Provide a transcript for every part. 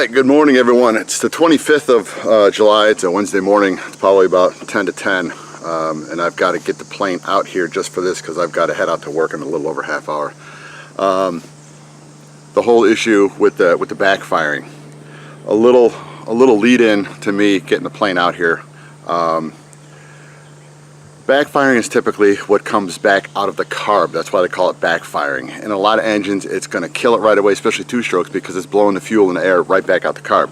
right, good morning everyone. It's the 25th of July. It's a Wednesday morning. It's probably about 10 to 10 and I've got to get the plane out here just for this because I've got to head out to work in a little over half hour. The whole issue with the backfiring, a little lead in to me getting the plane out here. Backfiring is typically what comes back out of the carb. That's why they call it backfiring. In a lot of engines, it's going to kill it right away, especially two-strokes, because it's blowing the fuel and the air right back out the carb.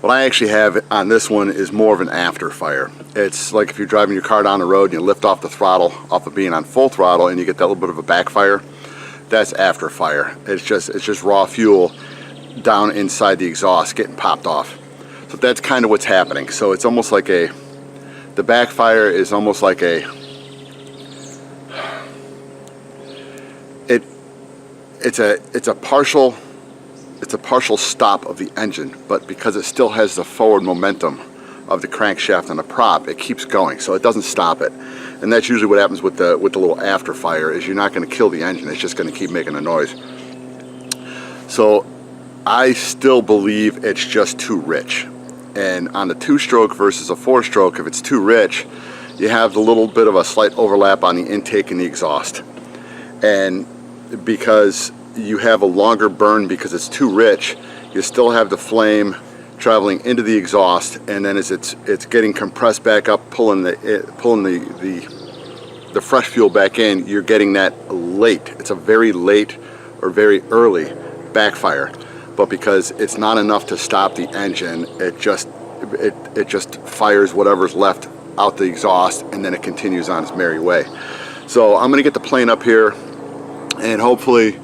What I actually have on this one is more of an after fire. It's like if you're driving your car down the road and you lift off the throttle, off of being on full throttle, and you get that little bit of a backfire. That's after fire. It's just raw fuel down inside the exhaust getting popped off. So that's kind of what's happening. So it's almost like the backfire is almost like it's a partial stop of the engine, but because it still has the forward momentum of the crankshaft and the prop, it keeps going, so it doesn't stop it. And that's usually what happens with the little after fire, is you're not going to kill the engine, it's just going to keep making a noise. So I still believe it's just too rich. And on the two-stroke versus a four-stroke, if it's too rich, you have the little bit of a slight overlap on the intake and the exhaust. And because you have a longer burn because it's too rich, you still have the flame traveling into the exhaust, and then as it's getting compressed back up, pulling the fresh fuel back in, you're getting that late. It's a very late or very early backfire. But because it's not enough to stop the engine, it just fires whatever's left out the exhaust, and then it continues on its merry way. So I'm going to get the plane up here, and hopefully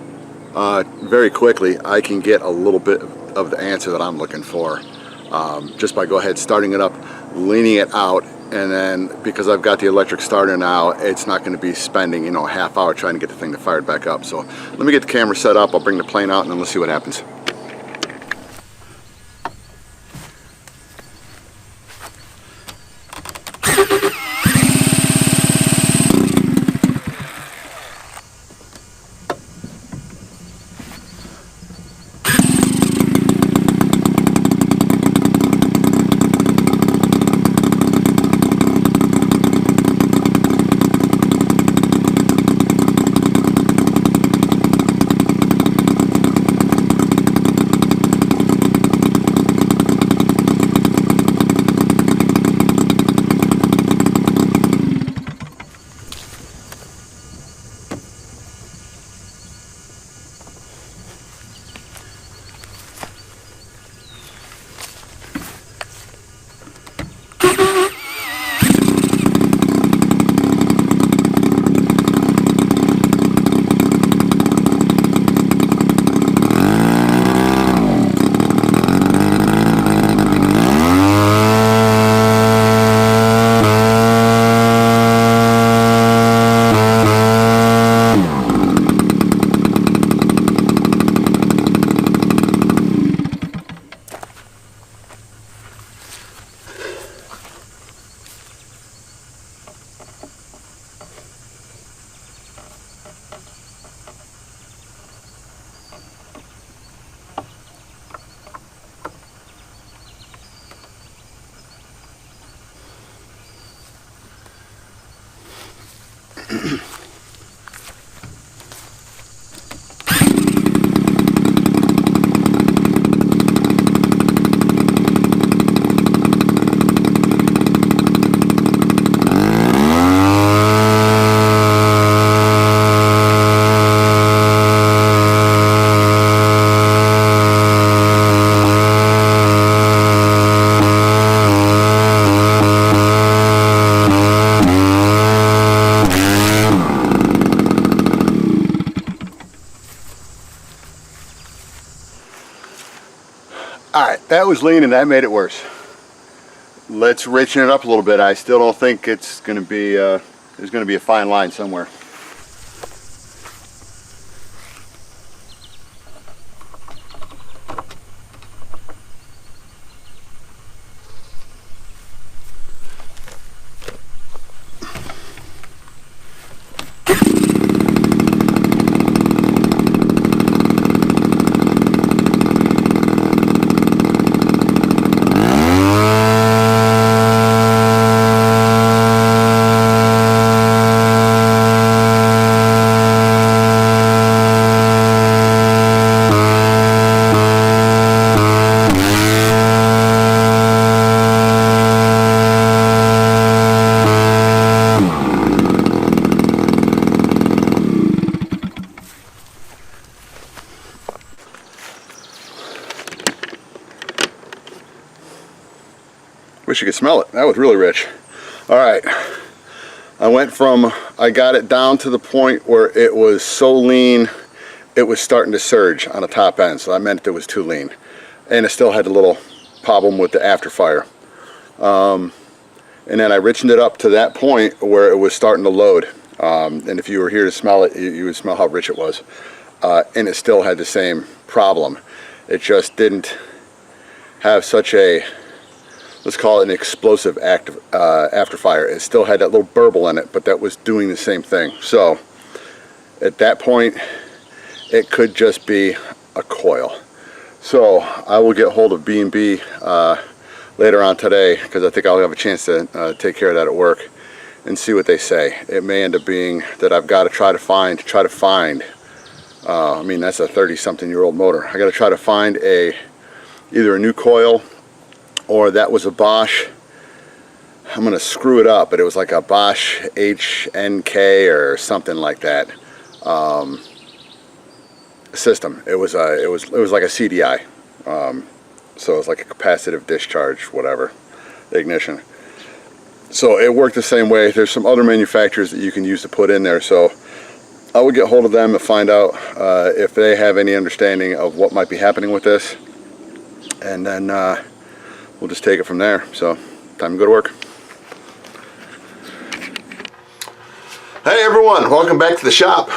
very quickly I can get a little bit of the answer that I'm looking for, just by starting it up, leaning it out, and then because I've got the electric starter now, it's not going to be spending a half hour trying to get the thing to fire back up. So let me get the camera set up, I'll bring the plane out, and then let's see what happens. Alright, that was lean and that made it worse. Let's richen it up a little bit. I still don't think it's going to be, there's going to be a fine line somewhere. Wish you could smell it. That was really rich. All right. I got it down to the point where it was so lean, it was starting to surge on the top end. So that meant it was too lean. And it still had a little problem with the after fire. And then I richened it up to that point where it was starting to load. And if you were here to smell it, you would smell how rich it was. And it still had the same problem. It just didn't have such a, let's call it an explosive after fire. It still had that little burble in it, but that was doing the same thing. So at that point, it could just be a coil. So I will get hold of B&B later on today, because I think I'll have a chance to take care of that at work and see what they say. It may end up being that I've got to try to find I mean, that's a 30-something-year-old motor. I got to try to find either a new coil, or that was a Bosch. I'm going to screw it up, but it was like a Bosch HNK or something like that system. It was like a CDI. So it's like a capacitive discharge, whatever, the ignition. So it worked the same way. There's some other manufacturers that you can use to put in there. So I would get hold of them and find out if they have any understanding of what might be happening with this. And then we'll just take it from there. So time to go to work. Hey everyone, welcome back to the shop.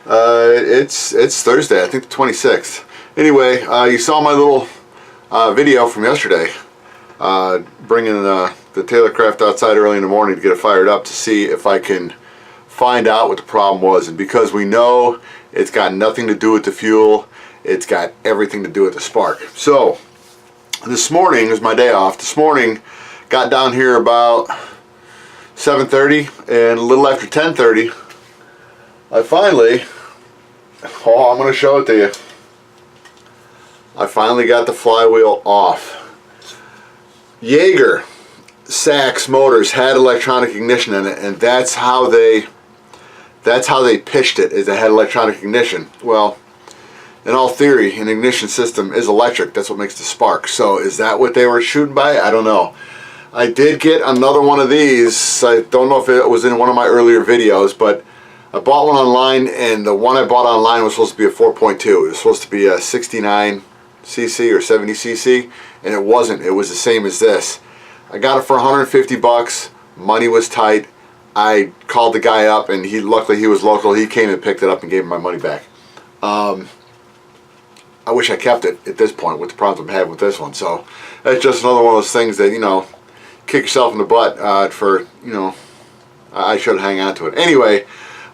It's Thursday, I think the 26th. Anyway, you saw my little video from yesterday, bringing the Taylorcraft outside early in the morning to get it fired up to see if I can find out what the problem was. And because we know it's got nothing to do with the fuel, it's got everything to do with the spark. So this morning was my day off. This morning got down here about 7:30, and a little after 10:30 I finally, I'm going to show it to you, I finally got the flywheel off. Jaeger Sachs motors had electronic ignition in it, and that's how they pitched it, is it had electronic ignition. Well, in all theory, an ignition system is electric. That's what makes the spark. So is that what they were shooting by? I don't know. I did get another one of these. I don't know if it was in one of my earlier videos, but I bought one online, and the one I bought online was supposed to be a 4.2. It was supposed to be a 69cc or 70cc, and it wasn't. It was the same as this. I got it for 150 bucks. Money was tight. I called the guy up, and luckily he was local. He came and picked it up and gave me my money back. I wish I kept it at this point with the problems I'm having with this one. So that's just another one of those things that, you know, kick yourself in the butt for, you know, I should hang on to it. Anyway,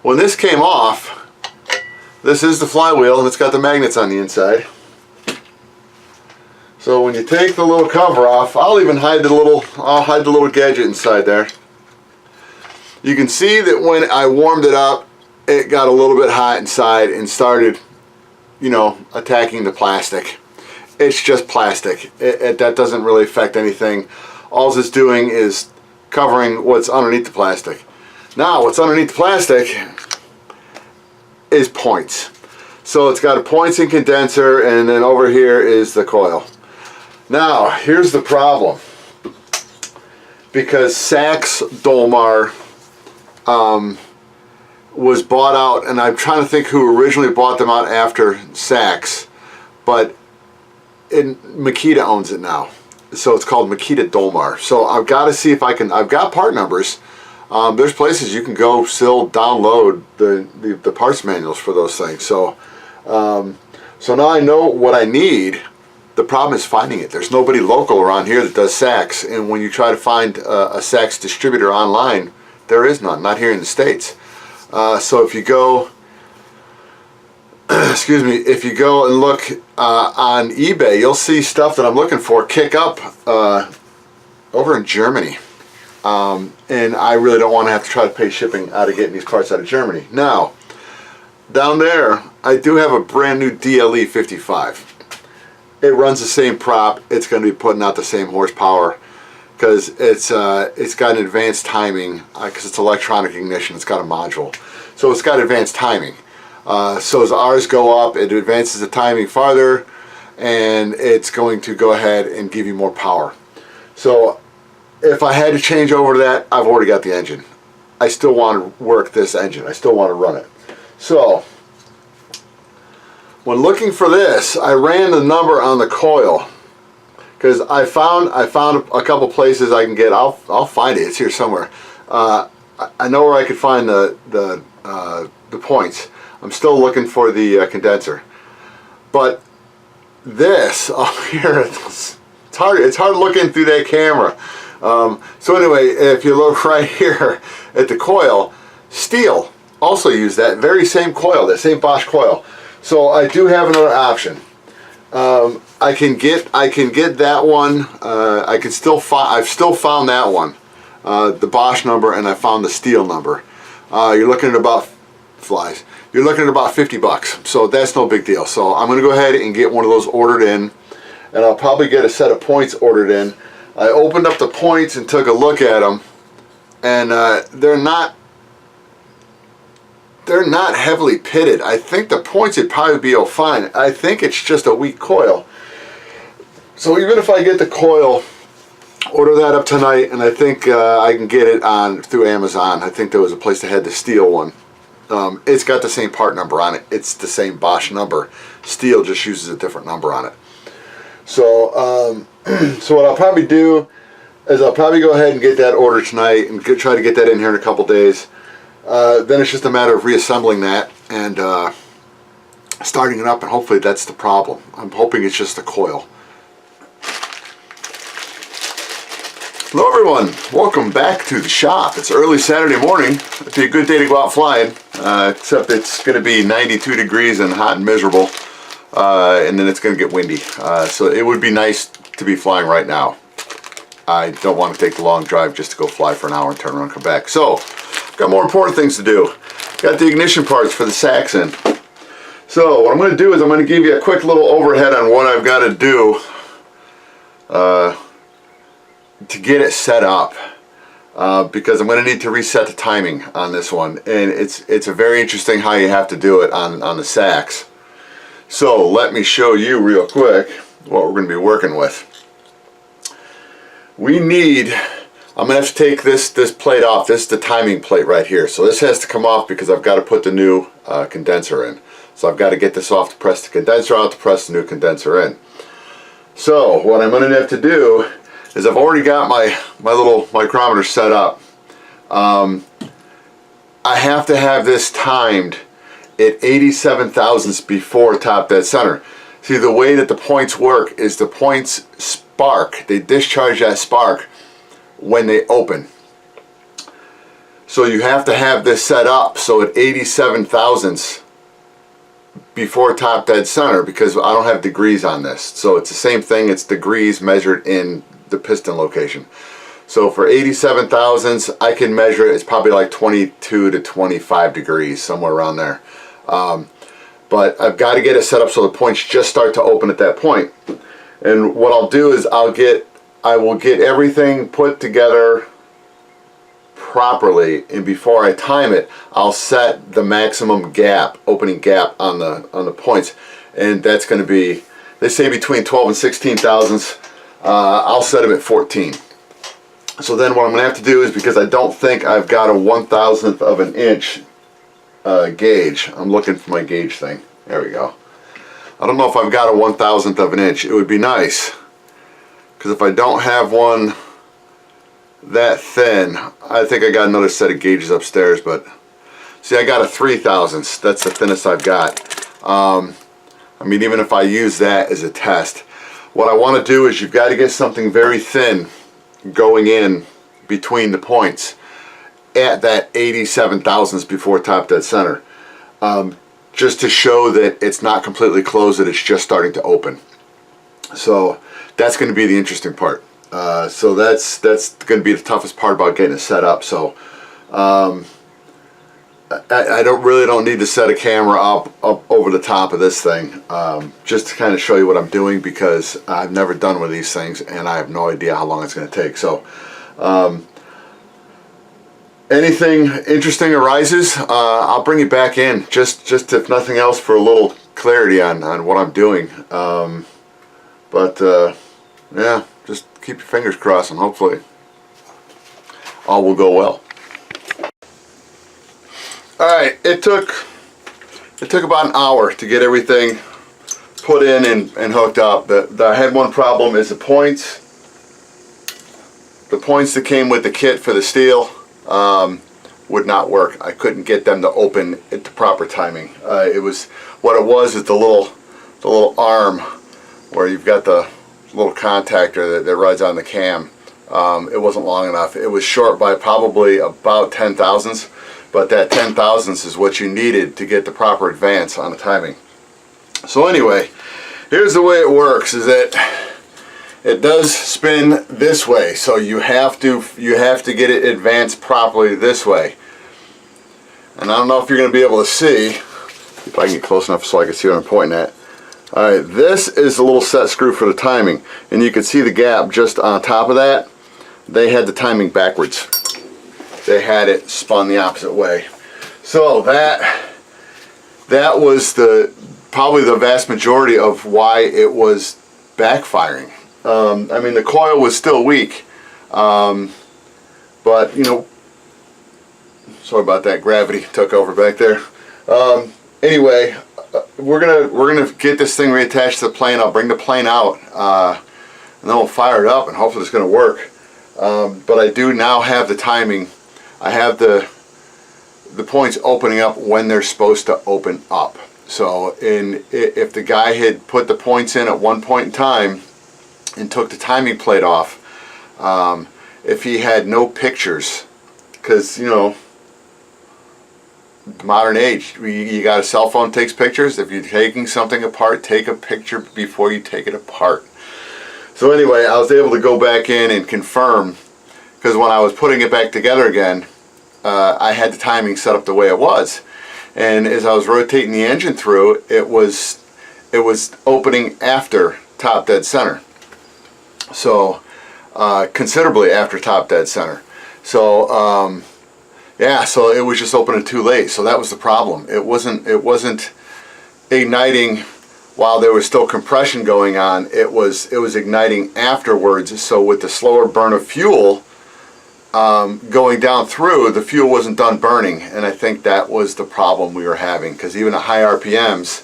when this came off, this is the flywheel, and it's got the magnets on the inside. So when you take the little cover off, I'll hide the little gadget inside there. You can see that when I warmed it up, it got a little bit hot inside and started, you know, attacking the plastic. It's just plastic. That doesn't really affect anything. All it's doing is covering what's underneath the plastic. Now, what's underneath the plastic is points. So it's got a points and condenser, and then over here is the coil. Now, here's the problem. Because Sachs Dolmar was bought out, and I'm trying to think who originally bought them out after Sachs, but Makita owns it now. So it's called Makita Dolmar. So I've got to see if I can, I've got part numbers. There's places you can go still download the parts manuals for those things. So, so now I know what I need. The problem is finding it. There's nobody local around here that does Sachs, and when you try to find a Sachs distributor online, there is none, not here in the States. So if you go, excuse me, if you go and look on eBay, you'll see stuff that I'm looking for kick up over in Germany. And I really don't want to have to try to pay shipping out of getting these parts out of Germany. Now, down there, I do have a brand new DLE 55. It runs the same prop. It's going to be putting out the same horsepower because it's got an advanced timing because it's electronic ignition. It's got a module, so it's got advanced timing. So as ours go up, it advances the timing farther, and it's going to go ahead and give you more power. So if I had to change over to that, I've already got the engine. I still want to work this engine. I still want to run it. So when looking for this, I ran the number on the coil because I found a couple places I can get. I'll find it. It's here somewhere. I know where I could find the points. I'm still looking for the condenser, but this up here, it's hard looking through that camera. So anyway, if you look right here at the coil, steel also use that very same coil, that same Bosch coil. So I do have another option. I can get that one. I've still found that one, the Bosch number, and I found the steel number. You're looking at about flies. You're looking at about $50, so that's no big deal. So I'm going to go ahead and get one of those ordered in, and I'll probably get a set of points ordered in. I opened up the points and took a look at them, and they're not heavily pitted. I think the points would probably be fine. I think it's just a weak coil. So even if I get the coil, order that up tonight, and I think I can get it through Amazon. I think there was a place that had the steel one. It's got the same part number on it. It's the same Bosch number. Steel just uses a different number on it. So, so what I'll probably do is I'll probably go ahead and get that order tonight and try to get that in here in a couple days. Then it's just a matter of reassembling that and starting it up, and hopefully that's the problem. I'm hoping it's just the coil. Hello everyone, welcome back to the shop. It's early Saturday morning. It'd be a good day to go out flying, except it's going to be 92 degrees and hot and miserable, and then it's going to get windy. So it would be nice to be flying right now. I don't want to take the long drive just to go fly for an hour and turn around and come back. So, got more important things to do. Got the ignition parts for the Saxon. So what I'm going to do is I'm going to give you a quick little overhead on what I've got to do to get it set up, because I'm going to need to reset the timing on this one, and it's a very interesting how you have to do it on the Sax. So let me show you real quick what we're going to be working with. I'm going to have to take this plate off. This is the timing plate right here. So this has to come off because I've got to put the new condenser in. So I've got to get this off to press the condenser out to press the new condenser in. So what I'm going to have to do is I've already got my little micrometer set up. I have to have this timed at 87 thousandths before top dead center. See, the way that the points work is the points spark. They discharge that spark when they open. So you have to have this set up so at 87 thousandths before top dead center, because I don't have degrees on this. So it's the same thing, it's degrees measured in the piston location. So for 87 thousandths, I can measure it. It's probably like 22 to 25 degrees, somewhere around there. But I've got to get it set up so the points just start to open at that point. And what I'll do is I will get everything put together properly, and before I time it, I'll set the maximum gap, opening gap on the points, and that's going to be, they say between 12 and 16 thousandths. I'll set them at 14. So then what I'm going to have to do is, because I don't think I've got a 1,000th of an inch gauge. I'm looking for my gauge thing. There we go. I don't know if I've got a 1,000th of an inch. It would be nice, because if I don't have one that thin, I think I got another set of gauges upstairs, but see, I got a 3,000ths. That's the thinnest I've got. I mean, even if I use that as a test, what I want to do is you've got to get something very thin going in between the points at that 87 thousandths before top dead center, just to show that it's not completely closed, that it's just starting to open. So that's going to be the interesting part. So that's going to be the toughest part about getting it set up. So I really don't need to set a camera up over the top of this thing, just to kind of show you what I'm doing, because I've never done one of these things and I have no idea how long it's going to take. So anything interesting arises, I'll bring it back in, just if nothing else, for a little clarity on what I'm doing. Yeah, just keep your fingers crossed, and hopefully all will go well. All right, it took about an hour to get everything put in and hooked up. I had one problem is the points that came with the kit for the steel would not work. I couldn't get them to open at the proper timing. It was is the little arm where you've got the little contactor that rides on the cam. It wasn't long enough. It was short by probably about 10 thousandths, but that 10 thousandths is what you needed to get the proper advance on the timing. So anyway, here's the way it works, is that it does spin this way, so you have to get it advanced properly this way. And I don't know if you're going to be able to see, if I can get close enough so I can see what I'm pointing at. Alright, this is the little set screw for the timing, and you can see the gap just on top of that. They had the timing backwards. They had it spun the opposite way. So that was probably the vast majority of why it was backfiring. I mean, the coil was still weak, but you know, sorry about that, gravity took over back there. Anyway, we're gonna get this thing reattached to the plane. I'll bring the plane out, and then we'll fire it up, and hopefully it's gonna work. But I do now have the timing. I have the points opening up when they're supposed to open up. So if the guy had put the points in at one point in time and took the timing plate off, if he had no pictures, because you know, modern age, you got a cell phone takes pictures. If you're taking something apart, take a picture before you take it apart. So anyway, I was able to go back in and confirm, because when I was putting it back together again, I had the timing set up the way it was, and as I was rotating the engine through, it was opening after top dead center. So considerably after top dead center. So yeah, so it was just opening too late. So that was the problem. It wasn't igniting while there was still compression going on. It was igniting afterwards. So with the slower burn of fuel going down through, the fuel wasn't done burning, and I think that was the problem we were having, because even at high RPMs,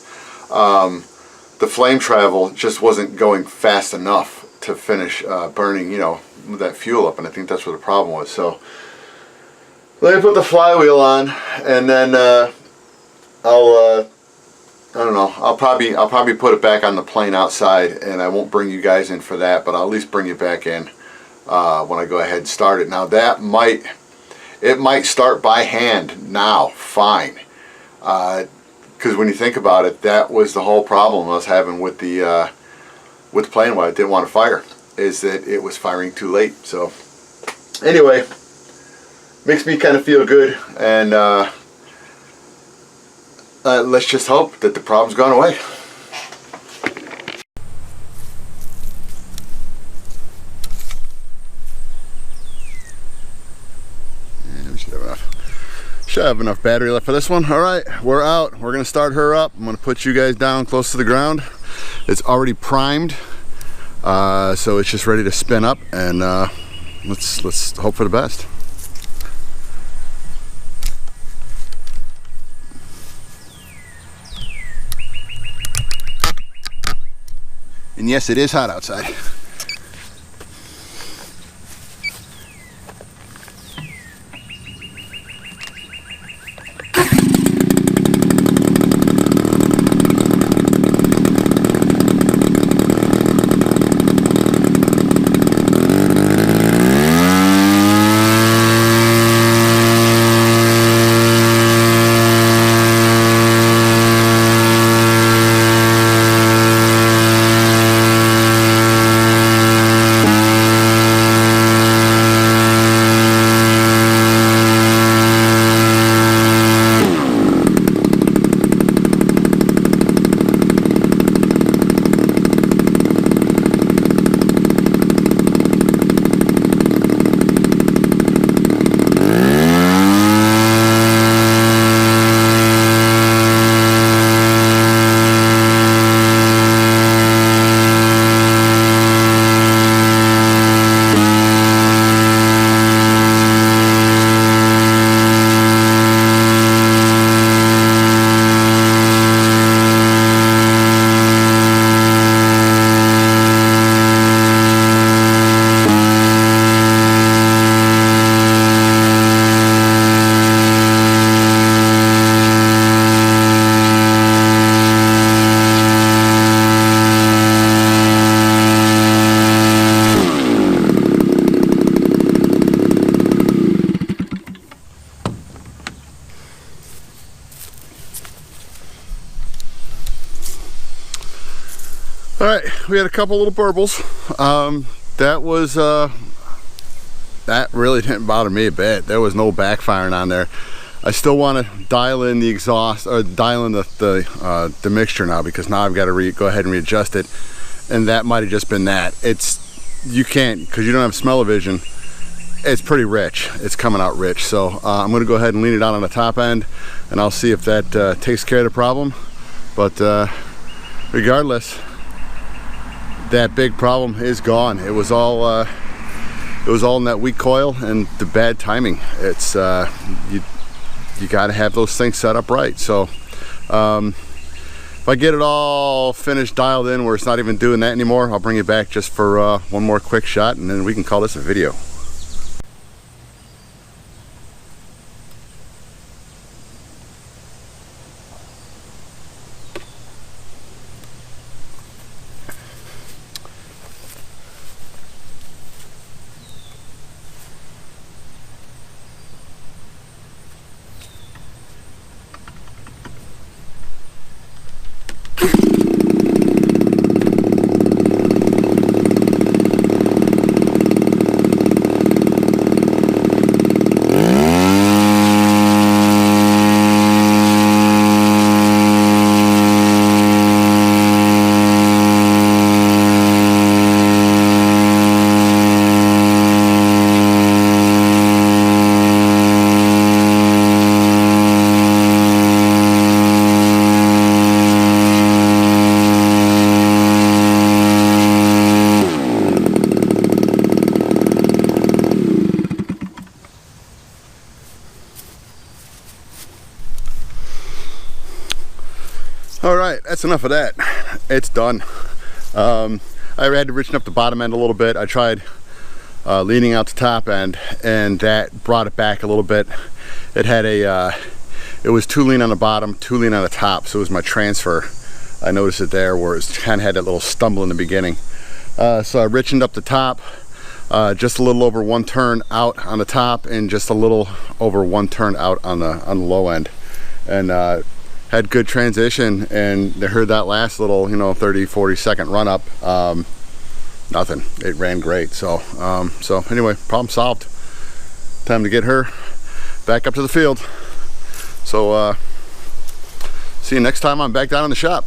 the flame travel just wasn't going fast enough to finish burning, you know, that fuel up, and I think that's what the problem was. So let me put the flywheel on, and then I don't know, I'll probably put it back on the plane outside, and I won't bring you guys in for that, but I'll at least bring you back in when I go ahead and start it. Now it might start by hand now, fine, because when you think about it, that was the whole problem I was having with the plane, why it didn't want to fire, is that it was firing too late. So anyway, makes me kind of feel good, and let's just hope that the problem's gone away. And we should have enough battery left for this one. All right, we're out. We're gonna start her up. I'm gonna put you guys down close to the ground. It's already primed, so it's just ready to spin up, and let's hope for the best. And yes, it is hot outside. All right, we had a couple little burbles. That was that really didn't bother me a bit. There was no backfiring on there. I still want to dial in the exhaust, or dial in the mixture now, because now I've got to go ahead and readjust it, and that might have just been that. You can't, because you don't have smell-o-vision. It's pretty rich. It's coming out rich. So I'm going to go ahead and lean it out on the top end, and I'll see if that takes care of the problem. But regardless, that big problem is gone. It was all in that weak coil and the bad timing. It's you got to have those things set up right. So if I get it all finished, dialed in, where it's not even doing that anymore, I'll bring it back just for one more quick shot, and then we can call this a video. All right, that's enough of that. It's done. I had to richen up the bottom end a little bit. I tried leaning out the top end, and that brought it back a little bit. It had it was too lean on the bottom, too lean on the top, so it was my transfer. I noticed it there where it kind of had that little stumble in the beginning. So I richened up the top, just a little over 1 turn out on the top, and just a little over 1 turn out on the low end, and had good transition. And they heard that last little, 30-40 second run up, nothing. It ran great. So so anyway, problem solved. Time to get her back up to the field. So see you next time I'm back down in the shop.